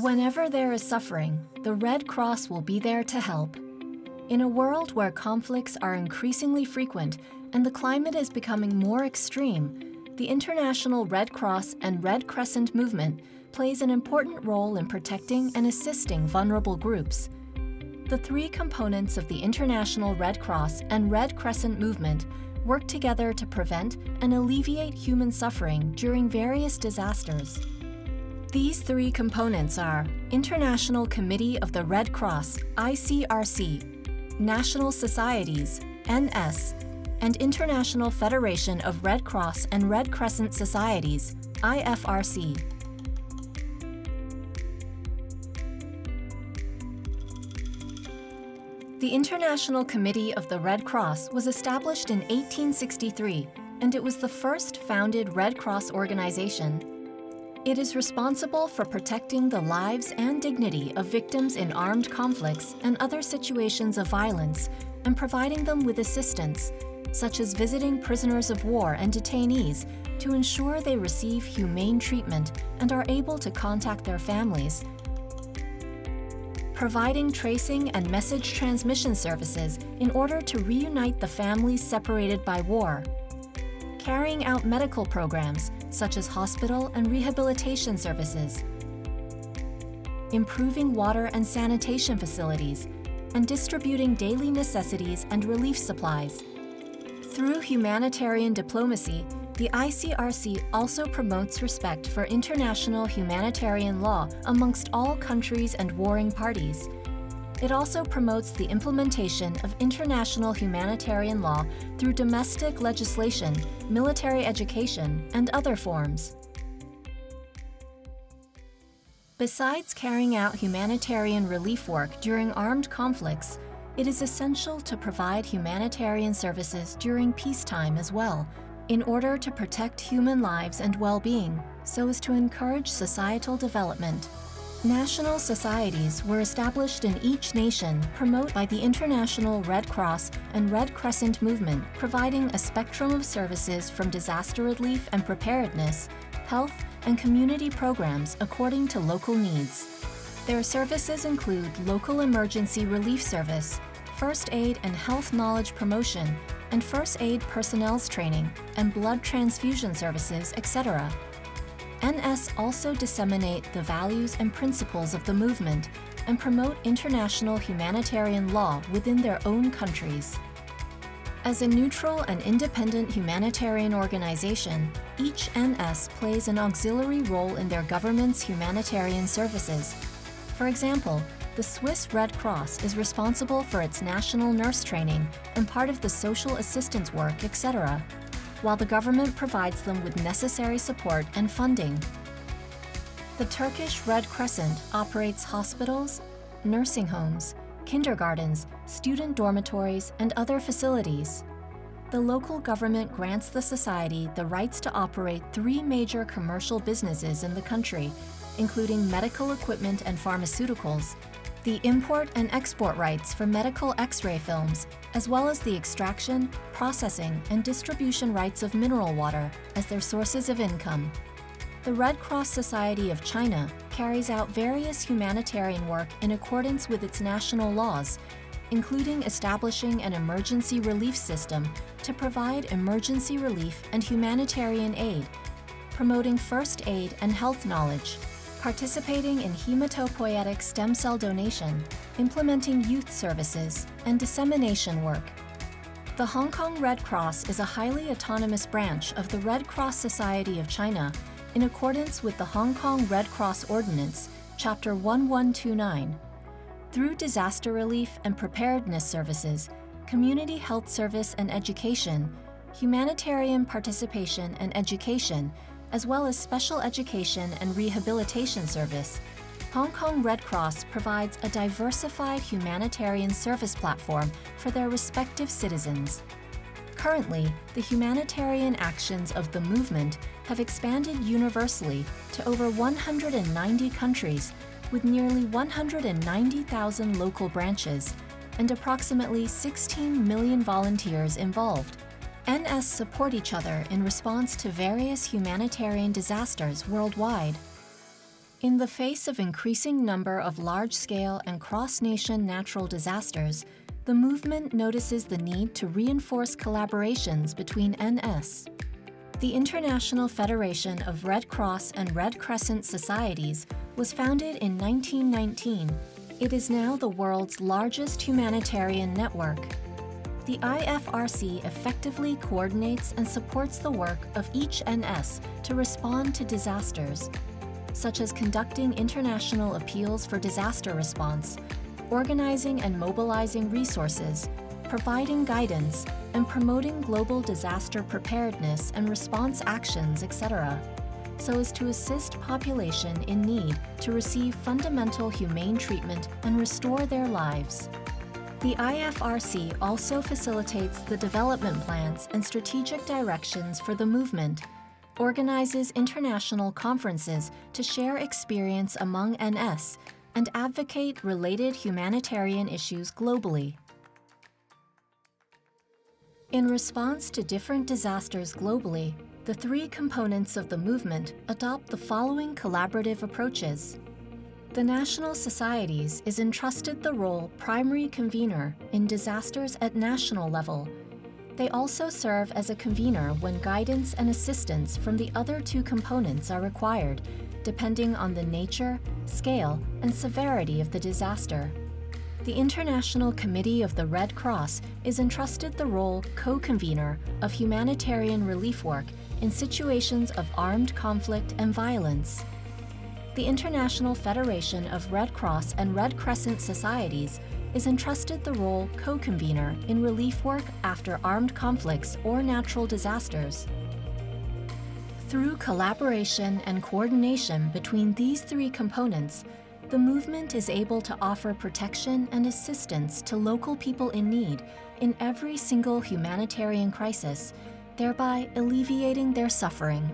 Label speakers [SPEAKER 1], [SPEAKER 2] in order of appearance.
[SPEAKER 1] Whenever there is suffering, the Red Cross will be there to help. In a world where conflicts are increasingly frequent and the climate is becoming more extreme, the International Red Cross and Red Crescent movement plays an important role in protecting and assisting vulnerable groups. The three components of the International Red Cross and Red Crescent movement work together to prevent and alleviate human suffering during various disasters. These three components are International Committee of the Red Cross, ICRC, National Societies, NS, and International Federation of Red Cross and Red Crescent Societies, IFRC. The International Committee of the Red Cross was established in 1863, and it was the first founded Red Cross organization. It is responsible for protecting the lives and dignity of victims in armed conflicts and other situations of violence and providing them with assistance, such as visiting prisoners of war and detainees to ensure they receive humane treatment and are able to contact their families, providing tracing and message transmission services in order to reunite the families separated by war, carrying out medical programs such as hospital and rehabilitation services, improving water and sanitation facilities, and distributing daily necessities and relief supplies. Through humanitarian diplomacy, the ICRC also promotes respect for international humanitarian law amongst all countries and warring parties. It also promotes the implementation of international humanitarian law through domestic legislation, military education, and other forms. Besides carrying out humanitarian relief work during armed conflicts, it is essential to provide humanitarian services during peacetime as well, in order to protect human lives and well-being, so as to encourage societal development. National societies were established in each nation promoted by the International Red Cross and Red Crescent movement, providing a spectrum of services from disaster relief and preparedness, health, and community programs according to local needs. Their services include local emergency relief service, first aid and health knowledge promotion, and first aid personnel's training, and blood transfusion services, etc. NS also disseminate the values and principles of the movement and promote international humanitarian law within their own countries. As a neutral and independent humanitarian organization, each NS plays an auxiliary role in their government's humanitarian services. For example, the Swiss Red Cross is responsible for its national nurse training and part of the social assistance work, etc., while the government provides them with necessary support and funding. The Turkish Red Crescent operates hospitals, nursing homes, kindergartens, student dormitories, and other facilities. The local government grants the society the rights to operate 3 major commercial businesses in the country, including medical equipment and pharmaceuticals, the import and export rights for medical X-ray films, as well as the extraction, processing, and distribution rights of mineral water as their sources of income. The Red Cross Society of China carries out various humanitarian work in accordance with its national laws, including establishing an emergency relief system to provide emergency relief and humanitarian aid, promoting first aid and health knowledge, participating in hematopoietic stem cell donation, implementing youth services, and dissemination work. The Hong Kong Red Cross is a highly autonomous branch of the Red Cross Society of China in accordance with the Hong Kong Red Cross Ordinance, Chapter 1129. Through disaster relief and preparedness services, community health service and education, humanitarian participation and education, as well as special education and rehabilitation service, Hong Kong Red Cross provides a diversified humanitarian service platform for their respective citizens. Currently, the humanitarian actions of the movement have expanded universally to over 190 countries, with nearly 190,000 local branches and approximately 16 million volunteers involved. NS support each other in response to various humanitarian disasters worldwide. In the face of increasing number of large-scale and cross-nation natural disasters, the movement notices the need to reinforce collaborations between NS. The International Federation of Red Cross and Red Crescent Societies was founded in 1919. It is now the world's largest humanitarian network. The IFRC effectively coordinates and supports the work of each NS to respond to disasters, such as conducting international appeals for disaster response, organizing and mobilizing resources, providing guidance, and promoting global disaster preparedness and response actions, etc., so as to assist population in need to receive fundamental humane treatment and restore their lives. The IFRC also facilitates the development plans and strategic directions for the movement, organizes international conferences to share experience among NS, and advocate related humanitarian issues globally. In response to different disasters globally, the three components of the movement adopt the following collaborative approaches. The national societies is entrusted the role primary convener in disasters at national level. They also serve as a convener when guidance and assistance from the other two components are required, depending on the nature, scale, and severity of the disaster. The International Committee of the Red Cross is entrusted the role co-convener of humanitarian relief work in situations of armed conflict and violence. The International Federation of Red Cross and Red Crescent Societies is entrusted the role co-convener in relief work after armed conflicts or natural disasters. Through collaboration and coordination between these three components, the movement is able to offer protection and assistance to local people in need in every single humanitarian crisis, thereby alleviating their suffering.